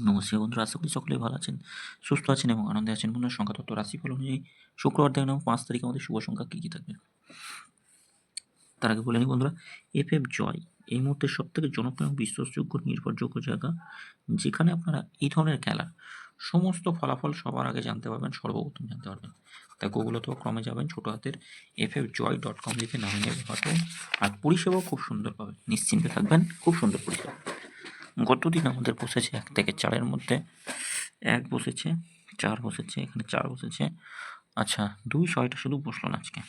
নমস্কার বন্ধুরা, আশা করি সকলেই ভালো আছেন, সুস্থ আছেন এবং আনন্দে আছেন। বন্ধুরা, সংখ্যা তত্ত্ব রাশিফল অনুযায়ী শুক্রবার দেখে নেব 5 তারিখে আমাদের শুভ সংখ্যা কী কী থাকবে। তার আগে বলে নিই বন্ধুরা, এফএফ জয় এই মুহূর্তে সবথেকে জনপ্রিয় এবং বিশ্বাসযোগ্য নির্ভরযোগ্য জায়গা, যেখানে আপনারা এই ধরনের খেলার সমস্ত ফলাফল সবার আগে জানতে পারবেন, সর্বপ্রথম জানতে পারবেন। তাই গুগলেতেও ক্রমে যাবেন, ছোটো হাতের ffjoy.com লিখে নামে নেবে হয়তো। আর পরিষেবাও খুব সুন্দর পাবেন, নিশ্চিন্তে থাকবেন, খুব সুন্দর পরিষেবা। গতদিন আমাদের বসেছে 1 থেকে 4-এর মধ্যে 1 বসেছে, 4 বসেছে, এখানে 4 বসেছে। আচ্ছা, 2, 6টা শুধু বসলো না আজকে।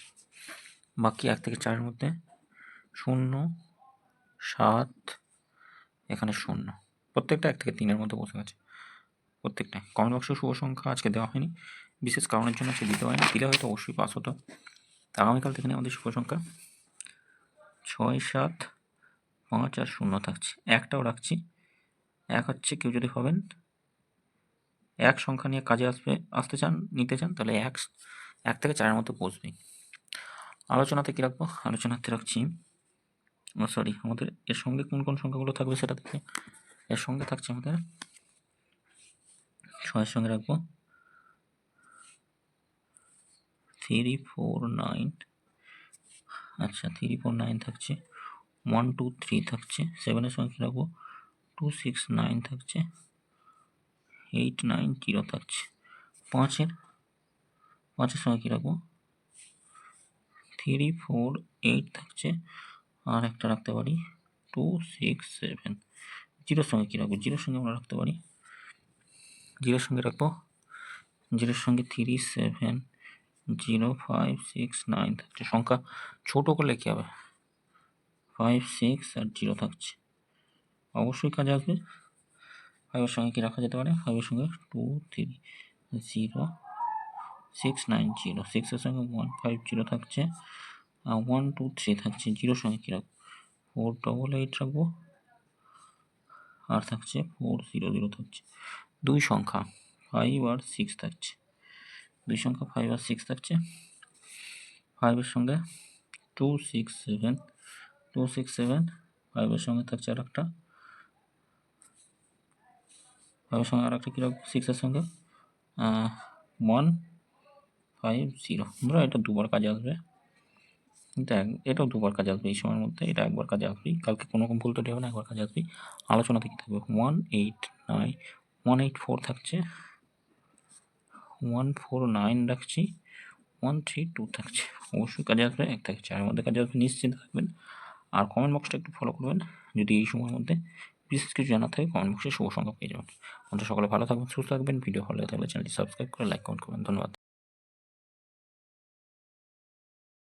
বাকি 1 থেকে 4-এর মধ্যে 0, 7, এখানে 0। প্রত্যেকটা 1 থেকে 3-এর মধ্যে বসে গেছে, প্রত্যেকটাই। কমেন্ট বক্সে শুভ সংখ্যা আজকে দেওয়া হয়নি, বিশেষ কারণের জন্য আজকে দিতে হয়নি, দিলে হয়তো অবশ্যই পাস হতো। আগামীকাল থেকে নিয়ে আমাদের শুভ সংখ্যা 6, 7, 5 আর 0 থাকছে। একটাও রাখছি, 1 হচ্ছে, কেউ যদি হবেন 1 সংখ্যা নিয়ে কাজে নিতে চান তাহলে 1 থেকে 4-এর মধ্যে বসবেই। আলোচনাতে কী রাখবো? আলোচনাতে রাখছি, আমাদের এর সঙ্গে কোন কোন সংখ্যাগুলো থাকবে সেটা দেখি। এর সঙ্গে থাকছে আমাদের 6-এর সঙ্গে রাখবো 3, 4, 9। আচ্ছা, 3, 4, 9 থাকছে। 1, 2, 3 থাকছে। 7-এর সঙ্গে রাখবো 2, 6, 9 থাকছে। 8, 9, 0 থাকছে। 5-এর সঙ্গে কী রাখবো? 3, 4, 8 থাকছে। আর একটা রাখতে পারি 2, 6, 7। 0-এর সঙ্গে কী রাখবো? 0-এর সঙ্গে আমরা রাখতে পারি 0-এর সঙ্গে রাখবো 0-এর সঙ্গে 3, 7, 0, 5, 6, 9 থাকছে। সংখ্যা ছোট করলে কী হবে? 5, 6 আর 0 থাকছে, অবশ্যই কাজে আসবে। 5-এর সঙ্গে কী রাখা যেতে পারে? 5-এর সঙ্গে 2, 3, 0, 6, 9, 0। 6-এর সঙ্গে 1, 5, 0 থাকছে। 1, 2, 3 থাকছে। 0-এর সঙ্গে কী রাখবো? 4, 8, 8 রাখবো। আর থাকছে 4, 0, 0 থাকছে। 2 সংখ্যা 5 আর 6 থাকছে। 2 সংখ্যা 5 আর 6 থাকছে। 5-এর সঙ্গে 2, 6, 7, 2, 6, 7। 5-এর সঙ্গে থাকছে আর একটা, 5-এর সঙ্গে আর একটা কী রাখবো? 6-এর সঙ্গে 1, 5, 0। ধরো এটা দুবার কাজে আসবে, এটাও দুবার কাজে আসবে এই সময়ের মধ্যে। এটা একবার কাজে আসবেই, কালকে কোনো রকম ভুল তো হবে না, একবার কাজে আসবেই। আলোচনাতে কী থাকবে? 1, 8, 9, 1, 8, 4 থাকছে। 1, 4, 9 রাখছি। 1, 3, 2 থাকছে। অবশ্যই কাজে আসবে, 1 থেকে 4-এর মধ্যে কাজে আসবে, নিশ্চিন্তে থাকবেন। আর কমেন্ট বক্সটা একটু ফলো করবেন, যদি এই সময়ের মধ্যে বিশেষ কিছু জানার থাকে কমেন্ট বক্সে শুভ সংখ্যা পেয়ে যাবেন। সকলে ভালো থাকবেন, সুস্থ থাকবেন। ভিডিও ভালো লাগলে চ্যানেলটি সাবস্ক্রাইব করে লাইক কমেন্ট করবেন। ধন্যবাদ।